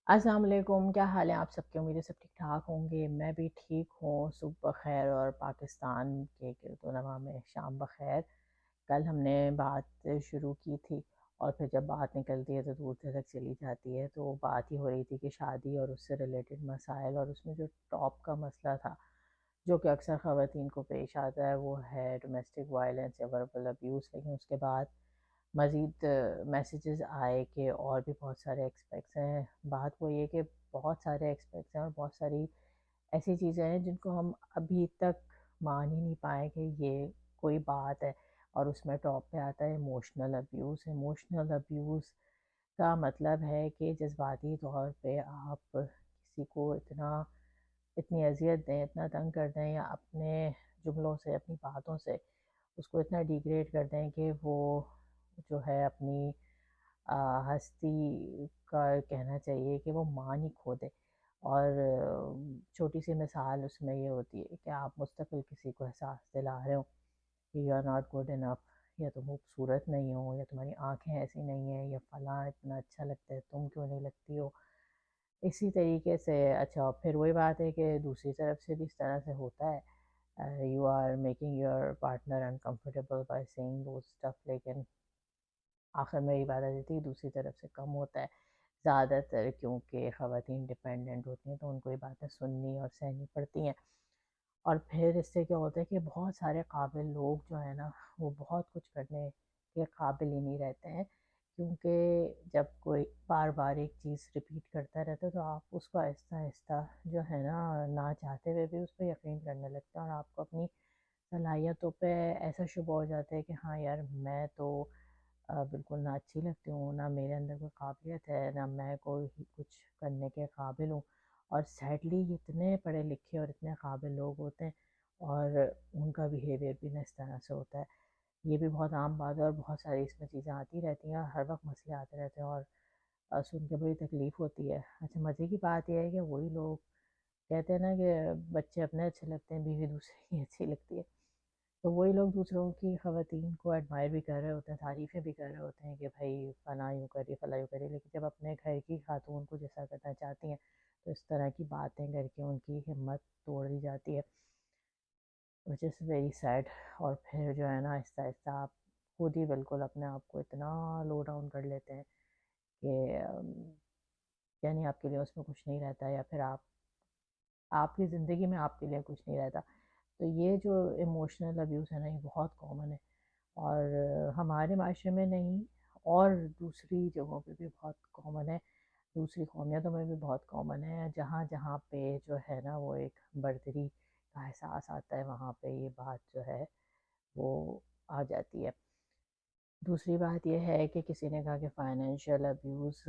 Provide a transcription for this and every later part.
السلام علیکم، کیا حال ہے آپ سب کے؟ امید ہے سب ٹھیک ٹھاک ہوں گے۔ میں بھی ٹھیک ہوں۔ صبح بخیر اور پاکستان کے گرد و نواح میں شام بخیر۔ کل ہم نے بات شروع کی تھی اور پھر جب بات نکلتی ہے تو دور تک چلی جاتی ہے، تو بات ہی ہو رہی تھی کہ شادی اور اس سے ریلیٹڈ مسائل، اور اس میں جو ٹاپ کا مسئلہ تھا جو کہ اکثر خواتین کو پیش آتا ہے وہ ہے ڈومیسٹک وائلنس یا وربل ابیوز۔ لیکن اس کے بعد مزید میسیجز آئے کہ اور بھی بہت سارے ایکسپیکٹس ہیں۔ بات وہ یہ کہ بہت سارے ایکسپیکٹس ہیں اور بہت ساری ایسی چیزیں ہیں جن کو ہم ابھی تک مان ہی نہیں پائے کہ یہ کوئی بات ہے، اور اس میں ٹاپ پہ آتا ہے ایموشنل ابیوز۔ ایموشنل ابیوز کا مطلب ہے کہ جذباتی طور پہ آپ کسی کو اتنی اذیت دیں، اتنا تنگ کر دیں، یا اپنے جملوں سے، اپنی باتوں سے اس کو اتنا ڈیگریڈ کر دیں کہ وہ جو ہے اپنی ہستی کا کہنا چاہیے کہ وہ مان ہی کھو دے۔ اور چھوٹی سی مثال اس میں یہ ہوتی ہے کہ آپ مستقل کسی کو احساس دلا رہے ہو کہ you are not good enough, یا تم خوبصورت نہیں ہو، یا تمہاری آنکھیں ایسی نہیں ہیں، یا فلاں اتنا اچھا لگتا ہے تم کیوں نہیں لگتی ہو، اسی طریقے سے۔ اچھا، پھر وہی بات ہے کہ دوسری طرف سے بھی اس طرح سے ہوتا ہے، you are making your partner uncomfortable by seeing those stuff, لیکن آخر میں یہ بات آ جاتی ہے دوسری طرف سے کم ہوتا ہے زیادہ تر، کیونکہ خواتین ڈپینڈنٹ ہوتی ہیں تو ان کو یہ باتیں سننی اور سہنی پڑتی ہیں۔ اور پھر اس سے کیا ہوتا ہے کہ بہت سارے قابل لوگ جو ہیں نا وہ بہت کچھ کرنے کے قابل ہی نہیں رہتے ہیں، کیونکہ جب کوئی بار بار ایک چیز ریپیٹ کرتا رہتا ہے تو آپ اس کو آہستہ آہستہ جو ہے نا نہ چاہتے ہوئے بھی اس پہ یقین کرنے لگتے ہیں، اور آپ کو اپنی صلاحیتوں پہ ایسا شبہ ہو جاتا ہے کہ ہاں یار، میں تو بالکل نہ اچھی لگتی ہوں، نہ میرے اندر کوئی قابلیت ہے، نہ میں کوئی کچھ کرنے کے قابل ہوں۔ اور سیڈلی اتنے پڑھے لکھے اور اتنے قابل لوگ ہوتے ہیں اور ان کا بیہیویئر بھی اس طرح سے ہوتا ہے۔ یہ بھی بہت عام بات ہے، اور بہت ساری اس میں چیزیں آتی رہتی ہیں اور ہر وقت مسئلے آتے رہتے ہیں، اور سن کے بڑی تکلیف ہوتی ہے۔ اچھا، مزے کی بات یہ ہے کہ وہی لوگ کہتے ہیں نا کہ بچے اپنے اچھے لگتے ہیں، بیوی دوسرے کی اچھی لگتی ہے، تو وہی لوگ دوسروں کی خواتین کو ایڈمائر بھی کر رہے ہوتے ہیں، تعریفیں بھی کر رہے ہوتے ہیں کہ بھائی فلاں یوں کری، فلاں یوں کری، لیکن جب اپنے گھر کی خاتون کو جیسا کرنا چاہتی ہیں تو اس طرح کی باتیں کر کے ان کی ہمت توڑ دی جاتی ہے، which is very sad۔ اور پھر جو ہے نا آہستہ آہستہ آپ خود ہی بالکل اپنے آپ کو اتنا لو ڈاؤن کر لیتے ہیں کہ یعنی آپ کے لیے اس میں کچھ نہیں رہتا، یا پھر آپ کی زندگی میں آپ کے لیے کچھ نہیں رہتا۔ تو یہ جو ایموشنل ابیوز ہے نا یہ بہت کامن ہے، اور ہمارے معاشرے میں نہیں، اور دوسری جگہوں پہ بھی بہت کامن ہے، دوسری قومیتوں میں بھی بہت کامن ہے۔ جہاں جہاں پہ جو ہے نا وہ ایک برتری کا احساس آتا ہے وہاں پہ یہ بات جو ہے وہ آ جاتی ہے۔ دوسری بات یہ ہے کہ کسی نے کہا کہ فائنینشیل ابیوز،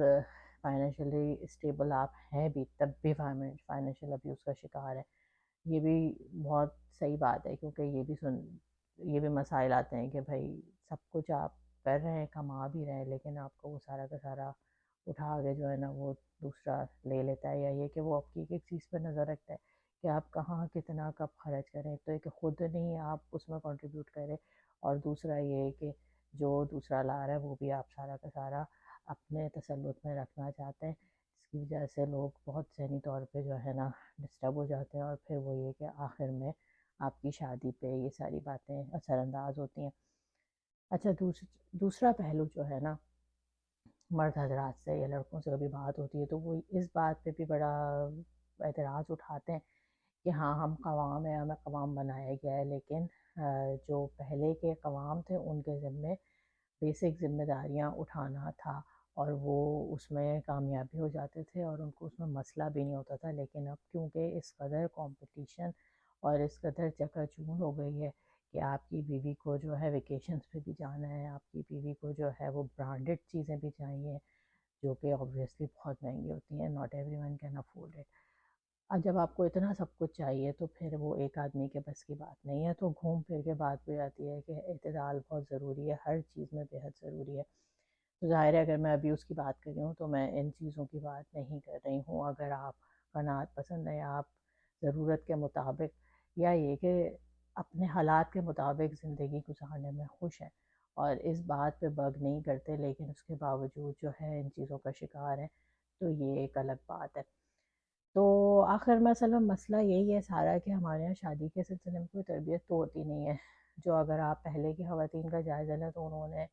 فائنینشلی اسٹیبل آپ ہیں بھی تب بھی فائنینشیل ابیوز کا شکار ہے۔ یہ بھی بہت صحیح بات ہے، کیونکہ یہ بھی مسائل آتے ہیں کہ بھائی سب کچھ آپ کر رہے ہیں، کما بھی رہے ہیں، لیکن آپ کو وہ سارا کا سارا اٹھا کے جو ہے نا وہ دوسرا لے لیتا ہے، یا یہ کہ وہ آپ کی ایک ایک چیز پہ نظر رکھتا ہے کہ آپ کہاں کتنا کب خرچ کریں، تو ایک خود نہیں آپ اس میں کنٹریبیوٹ کریں، اور دوسرا یہ کہ جو دوسرا لا رہا ہے وہ بھی آپ سارا کا سارا اپنے تسلط میں رکھنا چاہتے ہیں، جس کی وجہ سے لوگ بہت ذہنی طور پہ جو ہے نا ڈسٹرب ہو جاتے ہیں، اور پھر وہ یہ کہ آخر میں آپ کی شادی پہ یہ ساری باتیں اثر انداز ہوتی ہیں۔ اچھا، دوسرا پہلو جو ہے نا مرد حضرات سے یا لڑکوں سے کبھی بات ہوتی ہے تو وہ اس بات پہ بھی بڑا اعتراض اٹھاتے ہیں کہ ہاں ہم قوام ہیں، ہمیں قوام بنایا گیا ہے، لیکن جو پہلے کے قوام تھے ان کے ذمے بیسک ذمہ داریاں اٹھانا تھا، اور وہ اس میں کامیاب بھی ہو جاتے تھے اور ان کو اس میں مسئلہ بھی نہیں ہوتا تھا۔ لیکن اب کیونکہ اس قدر کمپٹیشن اور اس قدر چکا چوند ہو گئی ہے کہ آپ کی بیوی کو جو ہے ویکیشنز پہ بھی جانا ہے، آپ کی بیوی کو جو ہے وہ برانڈڈ چیزیں بھی چاہیے جو کہ آبویسلی بہت مہنگی ہوتی ہیں، not every one can afford it. اب جب آپ کو اتنا سب کچھ چاہیے تو پھر وہ ایک آدمی کے بس کی بات نہیں ہے، تو گھوم پھر کے بات بھی آتی ہے کہ اعتدال بہت ضروری ہے، ہر چیز میں بےحد ضروری ہے۔ تو ظاہر ہے اگر میں ابیوز کی بات کر رہی ہوں تو میں ان چیزوں کی بات نہیں کر رہی ہوں۔ اگر آپ قناعت پسند ہیں، آپ ضرورت کے مطابق یا یہ کہ اپنے حالات کے مطابق زندگی گزارنے میں خوش ہیں اور اس بات پہ بگ نہیں کرتے، لیکن اس کے باوجود جو ہے ان چیزوں کا شکار ہیں، تو یہ ایک الگ بات ہے۔ تو آخر مثلا مسئلہ یہی ہے سارا کہ ہمارے یہاں شادی کے سلسلے میں کوئی تربیت تو ہوتی نہیں ہے، جو اگر آپ پہلے کی خواتین کا جائزہ لیں تو انہوں نے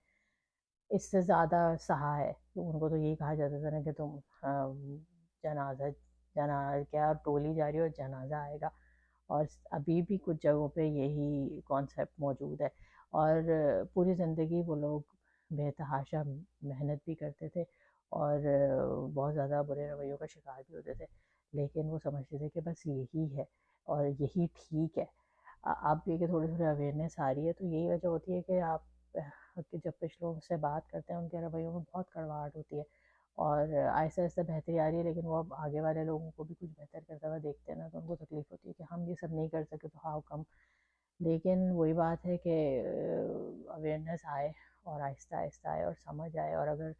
اس سے زیادہ سہا ہے۔ تو ان کو تو یہی کہا جاتا تھا نا کہ تم جنازہ کیا ٹولی جا رہی ہے اور جنازہ آئے گا، اور ابھی بھی کچھ جگہوں پہ یہی کانسیپٹ موجود ہے۔ اور پوری زندگی وہ لوگ بے تحاشا محنت بھی کرتے تھے اور بہت زیادہ برے رویوں کا شکار بھی ہوتے تھے، لیکن وہ سمجھتے تھے کہ بس یہی ہے اور یہی ٹھیک ہے۔ اب یہ کہ تھوڑی تھوڑی اویئرنیس آ رہی ہے، تو یہی وجہ ہوتی ہے کہ آپ کہ جب کچھ لوگ سے بات کرتے ہیں ان کے رویوں میں بہت کڑواہٹ ہوتی ہے، اور آہستہ آہستہ بہتری آ رہی ہے، لیکن وہ اب آگے والے لوگوں کو بھی کچھ بہتر کرتا ہوا دیکھتے ہیں نا، تو ان کو تکلیف ہوتی ہے کہ ہم یہ سب نہیں کر سکے تو ہاؤ کم۔ لیکن وہی بات ہے کہ اویئرنیس آئے اور آہستہ آہستہ آئے اور سمجھ آئے، اور اگر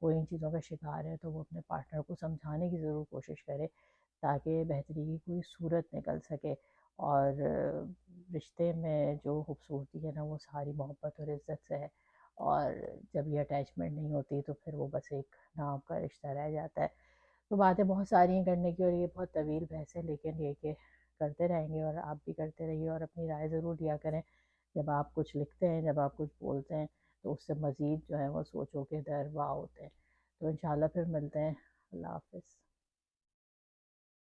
کوئی ان چیزوں کا شکار ہے تو وہ اپنے پارٹنر کو سمجھانے کی ضرور کوشش کرے، تاکہ بہتری کی کوئی صورت نکل سکے۔ اور رشتے میں جو خوبصورتی ہے نا وہ ساری محبت اور عزت سے ہے، اور جب یہ اٹیچمنٹ نہیں ہوتی تو پھر وہ بس ایک نام کا رشتہ رہ جاتا ہے۔ تو باتیں بہت ساری ہیں کرنے کی، اور یہ بہت طویل بحث ہے، لیکن یہ کہ کرتے رہیں گے اور آپ بھی کرتے رہیے اور اپنی رائے ضرور دیا کریں جب آپ کچھ لکھتے ہیں، جب آپ کچھ بولتے ہیں، تو اس سے مزید جو ہے وہ سوچو کے در واہ ہوتے ہیں۔ تو انشاءاللہ پھر ملتے ہیں۔ اللہ حافظ۔